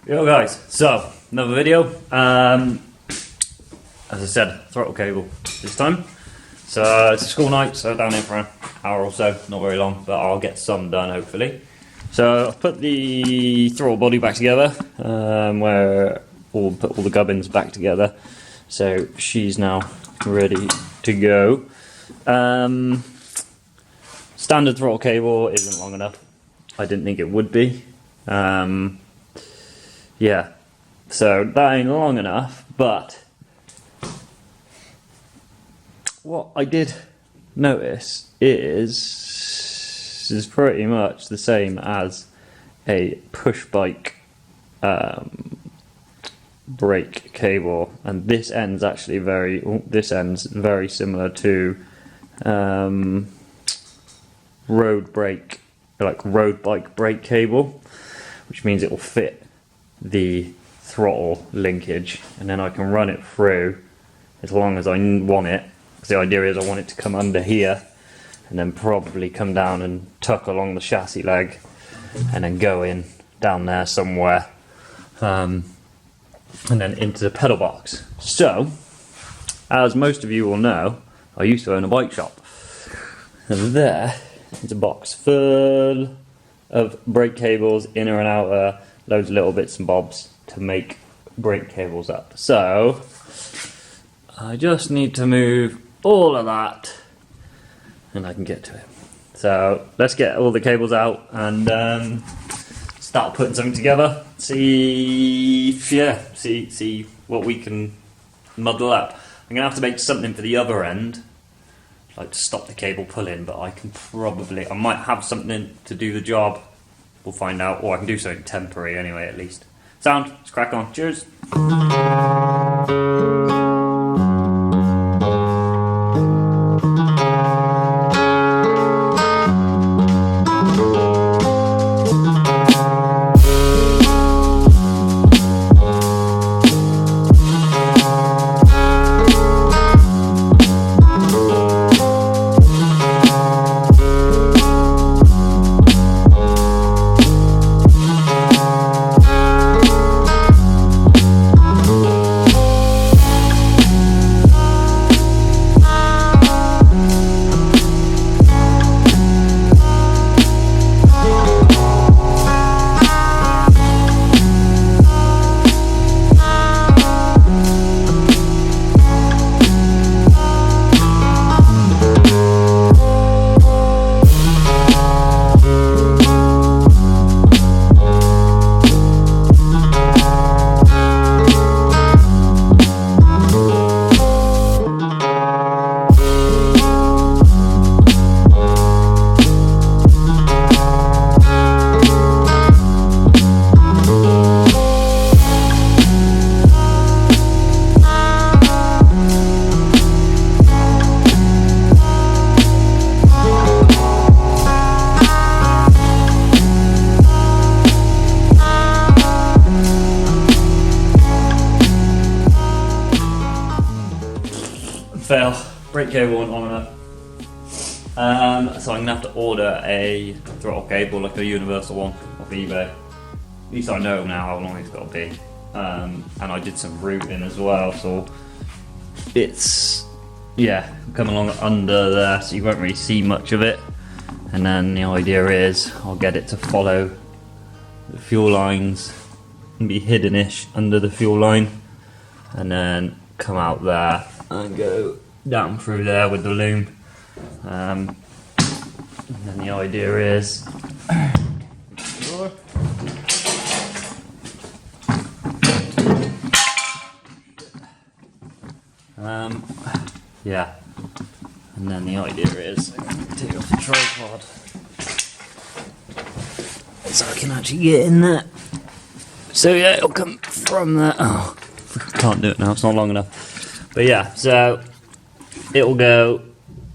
Yo guys, so another video. As I said, throttle cable this time. So it's a school night, so down here for an hour or so, not very long, but I'll get some done hopefully. So I've put the throttle body back together, where we'll put all the gubbins back together. So she's now ready to go. Standard throttle cable isn't long enough. I didn't think it would be. Yeah, so that ain't long enough, but what I did notice is pretty much the same as a push bike brake cable, and this end's actually very similar to road bike brake cable, which means it will fit the throttle linkage, and then I can run it through as long as I want it. Because the idea is I want it to come under here and then probably come down and tuck along the chassis leg and then go in down there somewhere, and then into the pedal box. So, as most of you will know, I used to own a bike shop, and there is a box full of brake cables, inner and outer, loads of little bits and bobs to make brake cables up. So I just need to move all of that and I can get to it. So let's get all the cables out and start putting something together. See what we can muddle up. I'm gonna have to make something for the other end, like to stop the cable pulling, but I might have something to do the job. We'll find out, or I can do something temporary anyway, at least. Sound, let's crack on. Cheers. Fail. Brake cable wasn't long enough. So I'm gonna have to order a throttle cable, like a universal one, off eBay. At least I know now how long it's got to be. And I did some routing as well, so it's come along under there, so you won't really see much of it. And then the idea is I'll get it to follow the fuel lines and be hidden-ish under the fuel line, and then come out there and go down through there with the loom. And then the idea is and then the idea is take off the tripod so I can actually get in there. So yeah, it'll come from there. Oh, can't do it now, it's not long enough. But yeah, so it'll go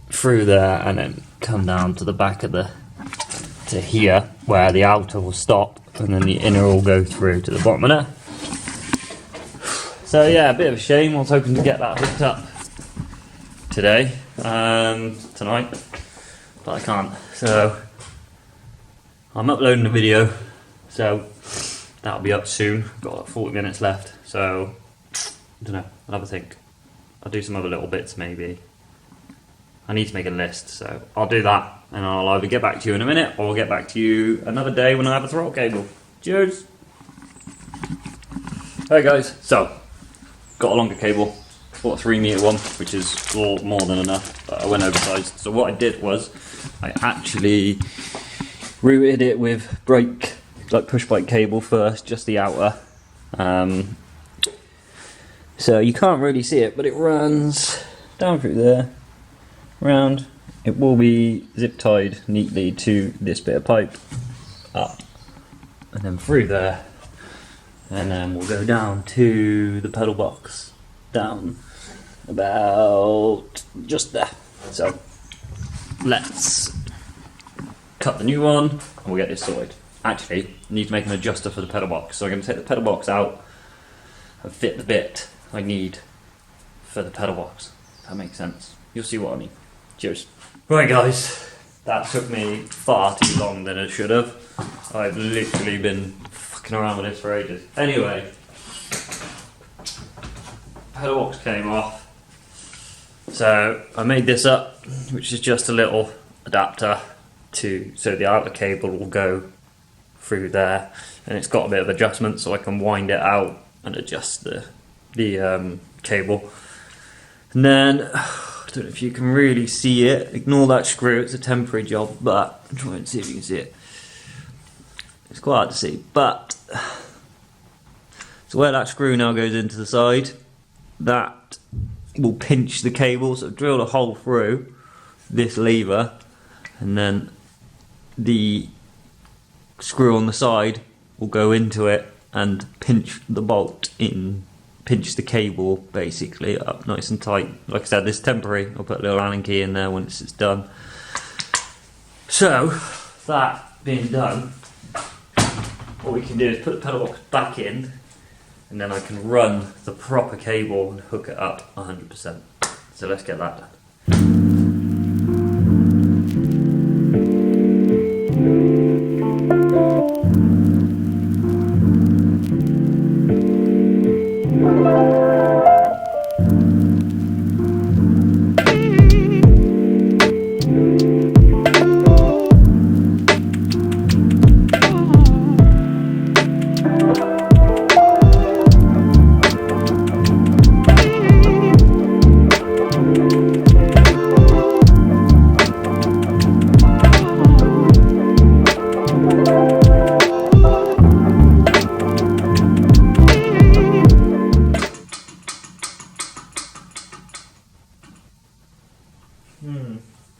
through there and then come down to the back of to here, where the outer will stop, and then the inner will go through to the bottom of there. So yeah, a bit of a shame. I was hoping to get that hooked up today, tonight, but I can't. So I'm uploading the video, so that'll be up soon. Got like 40 minutes left, so I don't know, I'll have a think. I'll do some other little bits maybe. I need to make a list, so I'll do that, and I'll either get back to you in a minute or get back to you another day when I have a throttle cable. Cheers! Hey guys, so got a longer cable, bought a 3-meter one, which is more than enough, but I went oversized. So what I did was I actually routed it with brake, like push bike cable first, just the outer. So you can't really see it, but it runs down through there, round. It will be zip tied neatly to this bit of pipe, up, and then through there, and then we'll go down to the pedal box, down about just there. So let's cut the new one and we'll get this sorted. Actually, I need to make an adjuster for the pedal box, so I'm going to take the pedal box out and fit the bit I need for the pedal box. If that makes sense. You'll see what I mean. Cheers. Right guys, that took me far too long than it should have. I've literally been fucking around with this for ages. Anyway, pedal box came off. So I made this up, which is just a little adapter so the outer cable will go through there, and it's got a bit of adjustment so I can wind it out and adjust the cable. And then I don't know if you can really see it, ignore that screw, it's a temporary job, but I'm trying to see if you can see it. It's quite hard to see, but so where that screw now goes into the side, that will pinch the cable, so drill a hole through this lever, and then the screw on the side will go into it and pinch the bolt in, pinch the cable basically up nice and tight. Like I said, this is temporary. I'll put a little Allen key in there once it's done. So that being done, what we can do is put the pedal box back in, and then I can run the proper cable and hook it up 100%. So let's get that done.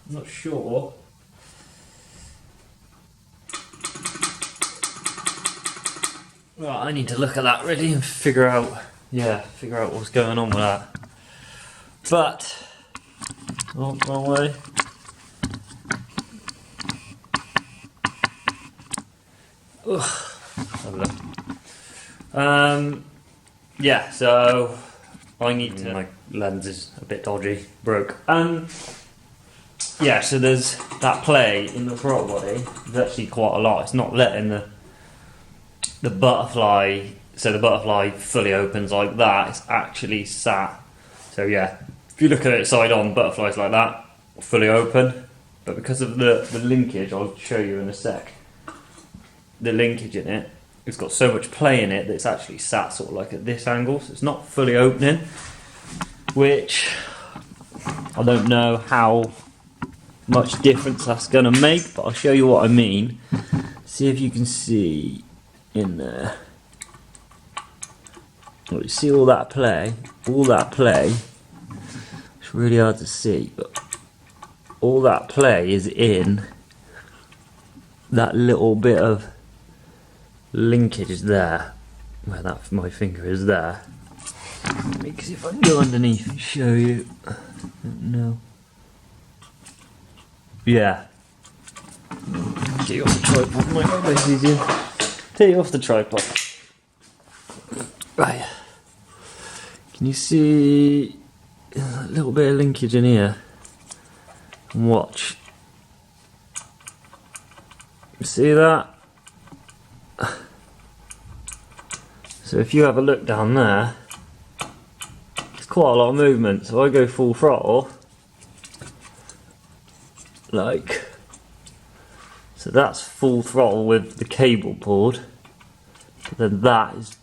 I'm not sure. Right, I need to look at that really and figure out what's going on with that. But, oh, wrong way. Ugh. Have a look. Yeah, so I need to. My lens is a bit dodgy, broke. Yeah, so there's that play in the throttle body. There's actually quite a lot. It's not letting the butterfly. So the butterfly fully opens like that. It's actually sat. So yeah, if you look at it side on, butterflies like that, fully open. But because of the linkage, I'll show you in a sec. The linkage in it, it's got so much play in it that it's actually sat sort of like at this angle, so it's not fully opening, which I don't know how much difference that's going to make, but I'll show you what I mean. See if you can see in there. Well, you see all that play? All that play, it's really hard to see, but all that play is in that little bit of linkage is there, where that my finger is there. Because if I can go underneath and show you, no, yeah. Get you off the tripod, might be this easier. Take you off the tripod. Right. Can you see a little bit of linkage in here? And watch. See that? So if you have a look down there, there's quite a lot of movement. So I go full throttle, like, so that's full throttle with the cable pulled, but then that is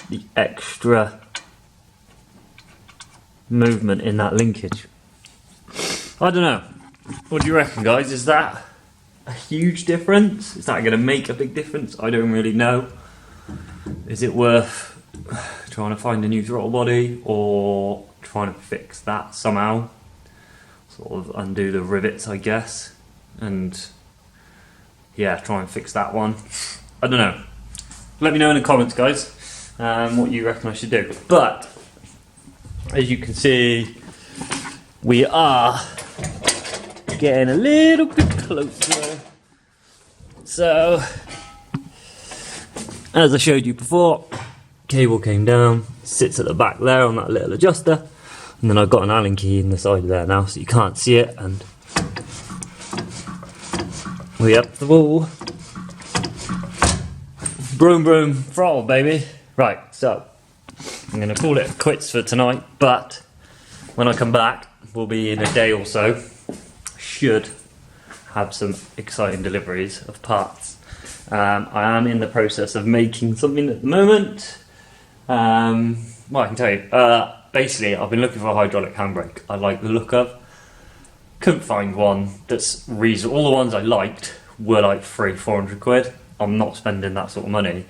the extra movement in that linkage. I don't know, what do you reckon, guys? Is that a huge difference? Is that going to make a big difference? I don't really know. Is it worth trying to find a new throttle body or trying to fix that somehow? Sort of undo the rivets, I guess, and yeah, try and fix that one. I don't know. Let me know in the comments, guys, what you reckon I should do. But as you can see, we are getting a little bit closer. So, as I showed you before, cable came down, sits at the back there on that little adjuster, and then I've got an Allen key in the side there now, so you can't see it, and we up the wall. Broom broom, throttle baby. Right, so I'm going to call it quits for tonight, but when I come back, we'll be in a day or so. Should have some exciting deliveries of parts. I am in the process of making something at the moment. Well, I can tell you. Basically, I've been looking for a hydraulic handbrake I like the look of. Couldn't find one that's reasonable. All the ones I liked were like 300-400 quid. I'm not spending that sort of money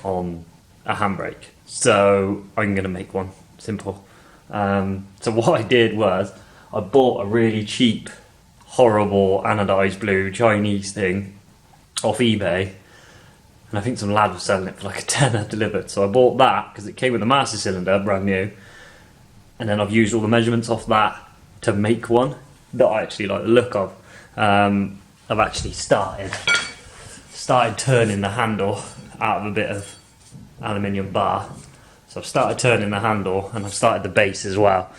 on a handbrake, so I'm going to make one. Simple. So what I did was I bought a really cheap, horrible anodized blue Chinese thing off eBay, and I think some lad was selling it for like a tenner delivered, so I bought that because it came with a master cylinder, brand new, and then I've used all the measurements off that to make one that I actually like the look of. I've actually started turning the handle out of a bit of aluminium bar, so I've started turning the handle and I've started the base as well,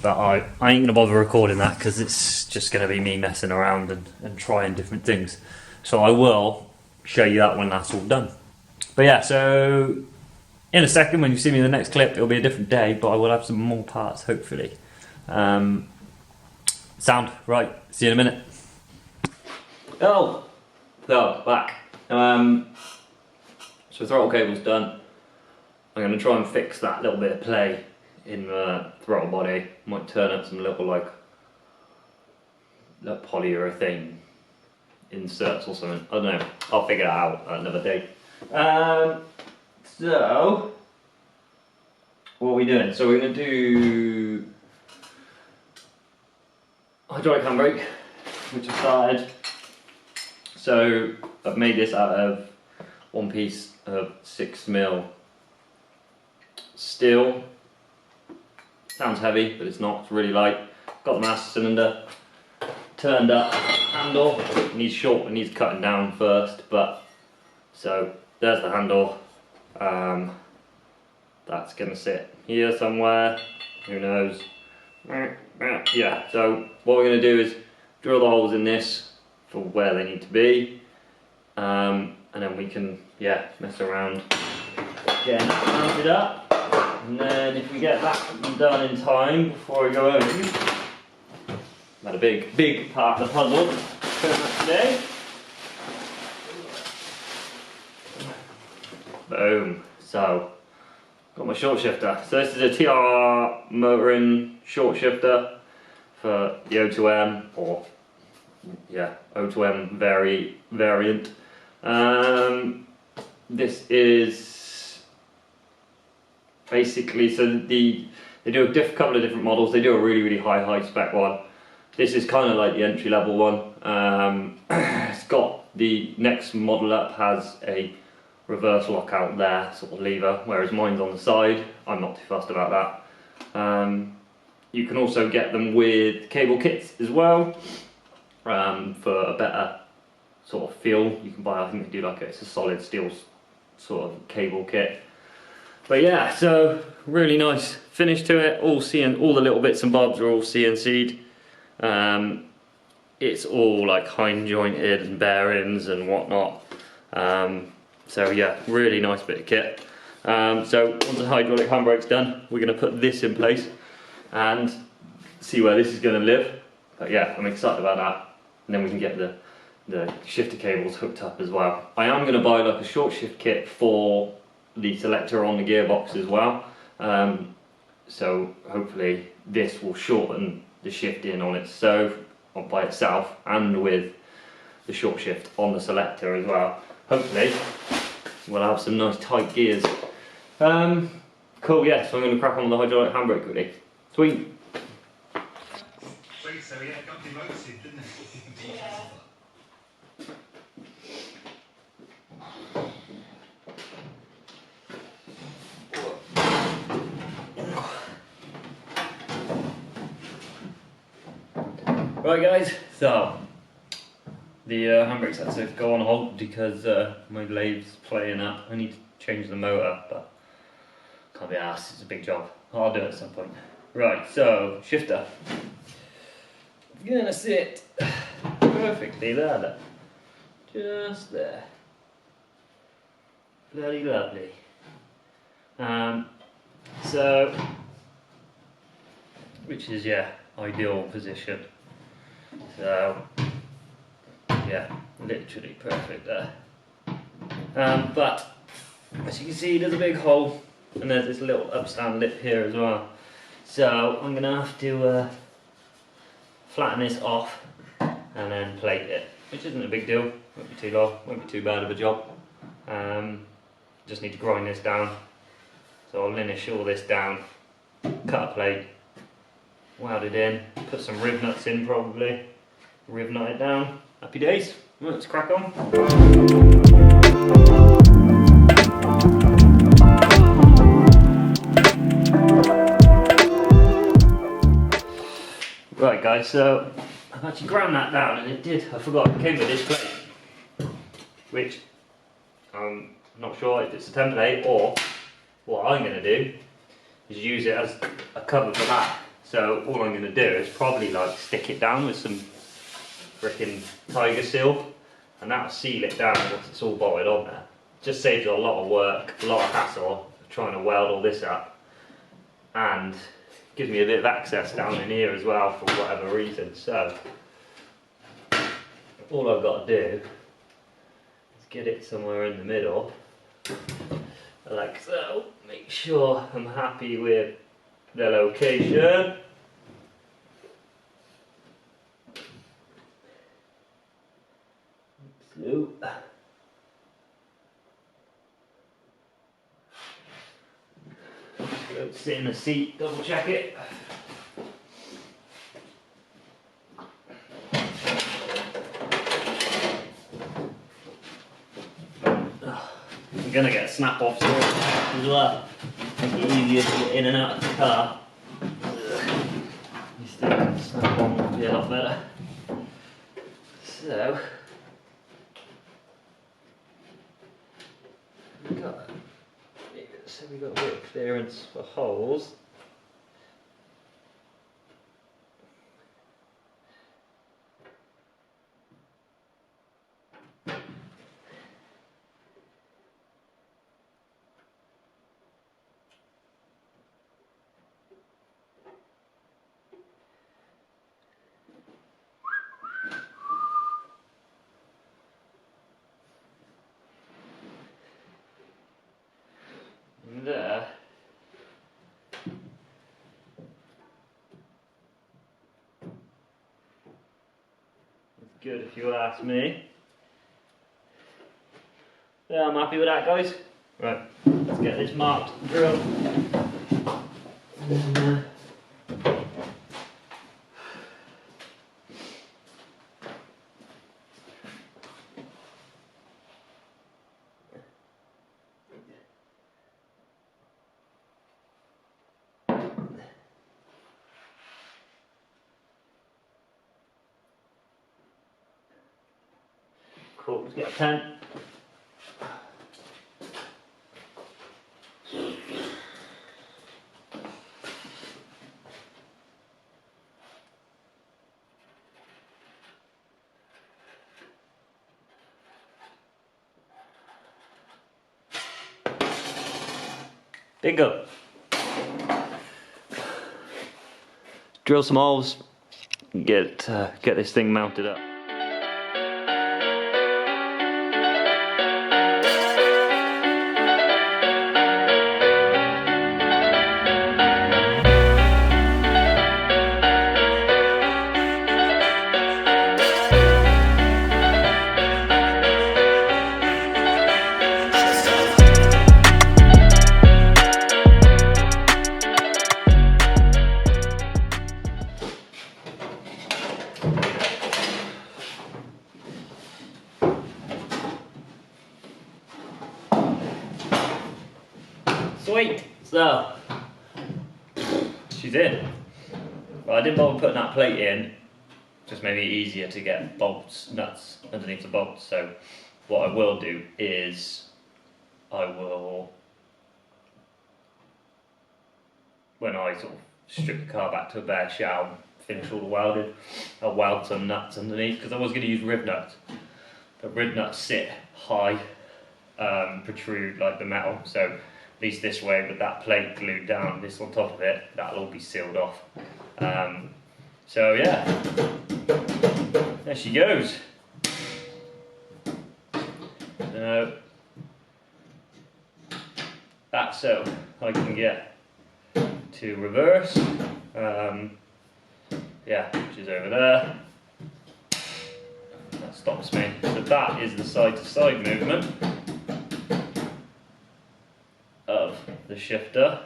but I ain't gonna bother recording that because it's just gonna be me messing around and trying different things. So I will show you that when that's all done. But yeah, so in a second when you see me in the next clip, it'll be a different day, but I will have some more parts hopefully. Sound, right, see you in a minute. Oh, so back. So throttle cable's done. I'm going to try and fix that little bit of play in the throttle body. Might turn up some little like polyurethane inserts or something. I don't know. I'll figure that out another day. So what are we doing? So we're going to do hydraulic handbrake, which I started. So I've made this out of one piece of 6mm steel. Sounds heavy, but it's not. It's really light. Got the master cylinder, turned up handle. It needs short. It needs cutting down first. But so there's the handle. That's gonna sit here somewhere. Who knows? Yeah. So what we're gonna do is drill the holes in this for where they need to be, and then we can mess around getting that mounted up, and then if we get that done in time before I go home, had a big part of the puzzle today. Boom. So got my short shifter. So this is a TR motoring short shifter for the O2M, or O2M variant. This is basically, so they do a couple of different models. They do a really high spec one. This is kind of like the entry level one. It's got the next model up has a reverse lockout there, sort of lever, whereas mine's on the side. I'm not too fussed about that. You can also get them with cable kits as well. For a better sort of feel, you can buy, I think they do like it's a solid steel sort of cable kit. But yeah, so really nice finish to it. All the little bits and bobs are all CNC'd. It's all like hind jointed and bearings and whatnot. So yeah, really nice bit of kit. So once the hydraulic handbrake's done, we're going to put this in place and see where this is going to live. But yeah, I'm excited about that. And then we can get the shifter cables hooked up as well. I am going to buy like a short shift kit for the selector on the gearbox as well. So hopefully this will shorten the shift in on by itself, and with the short shift on the selector as well. Hopefully we'll have some nice tight gears. Cool, yeah, so I'm going to crack on with the hydraulic handbrake quickly. Sweet. Sweet, so yeah, it got demoted, didn't it? Right guys, so the handbrake's had to go on hold because my lathe's playing up. I need to change the motor, but can't be arsed, it's a big job. I'll do it at some point. Right, so shifter. It's gonna sit perfectly there, look. Just there. Bloody lovely. So, which is, yeah, ideal position. So, yeah, literally perfect there. But as you can see, there's a big hole, and there's this little upstand lip here as well. So I'm gonna have to flatten this off and then plate it, which isn't a big deal. Won't be too long, won't be too bad of a job. Just need to grind this down. So I'll linish all this down, cut a plate, weld it in, put some rib nuts in probably, rib nut it down. Happy days. Well, let's crack on. Right guys, so I've actually ground that down, and I forgot, it came with this plate, which I'm not sure if it's a template, or what I'm going to do is use it as a cover for that. So all I'm going to do is probably like stick it down with some frickin' tiger seal, and that'll seal it down once it's all bolted on there. Just saves a lot of work, a lot of hassle trying to weld all this up, and gives me a bit of access down in here as well for whatever reason. So all I've got to do is get it somewhere in the middle, like so. Make sure I'm happy with the location. So go sit in the seat, double check it. I'm gonna get a snap off switch as well. Make it easier to get in and out of the car. You still can snap on, would be a lot better. So we've got a bit of clearance for holes. There. It's good if you ask me. Yeah, I'm happy with that, guys. Right, let's get this marked, drill. And then, cool, let's get a pen. big up. Drill some holes, get this thing mounted up. Sweet, so she's in. Well, I didn't bother putting that plate in, just made it easier to get bolts, nuts underneath the bolts. So what I will do is I will, when I sort of strip the car back to a bare shell and finish all the welding, I'll weld some nuts underneath, because I was going to use rib nuts, but rib nuts sit high, protrude like the metal, so at least this way with that plate glued down, this on top of it, that'll all be sealed off. So yeah, there she goes. So that's so I can get to reverse, yeah, which is over there. That stops me. So that is the side to side movement of the shifter.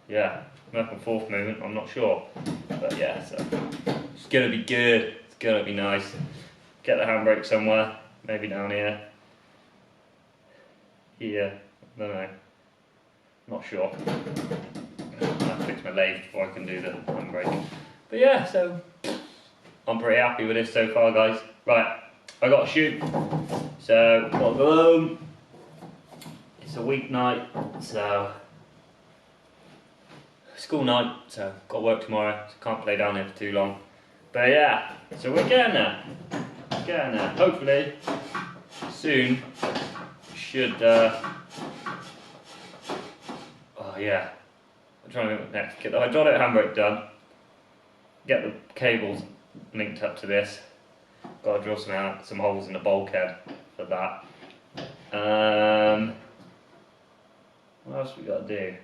Yeah, back and forth movement, I'm not sure, but yeah, so it's gonna be good, it's gonna be nice. Get the handbrake somewhere, maybe down here, I don't know, not sure. I'll have to fix my lathe before I can do the handbrake. But yeah, so I'm pretty happy with this so far, guys. Right, I got to shoot, so got to go home. It's a weeknight, so school night, so got to work tomorrow, so can't play down here for too long. But yeah, so we're getting there. Getting there. Hopefully soon should oh yeah, I'm trying to think next. Get the hydraulic handbrake done, get the cables linked up to this, got to drill some holes in the bulkhead for that. What else we got to do?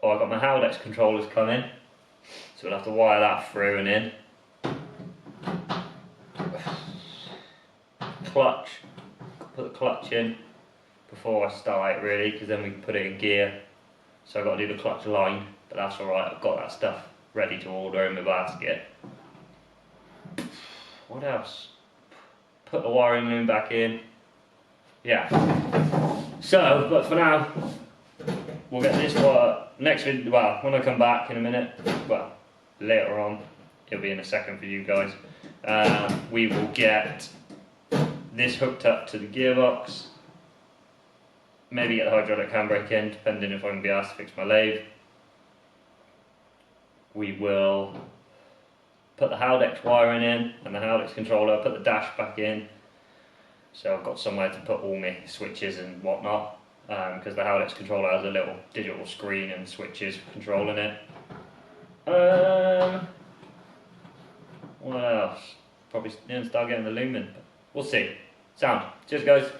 Oh, I got my Haldex controllers coming, so we'll have to wire that through and in. Clutch, put the clutch in before I start it really, because then we can put it in gear. So I've got to do the clutch line, but that's alright, I've got that stuff ready to order in my basket. What else? Put the wiring loom back in. Yeah. So, but for now, we'll get this wire next video. Well, when I come back in a minute, well, later on, it'll be in a second for you guys. We will get this hooked up to the gearbox. Maybe get the hydraulic handbrake in, depending if I can be asked to fix my lathe. We will put the Haldex wiring in and the Haldex controller, put the dash back in. So I've got somewhere to put all my switches and whatnot, because the Haldex controller has a little digital screen and switches controlling it. What else? Probably start getting the lumen. We'll see. Sound. Cheers, guys.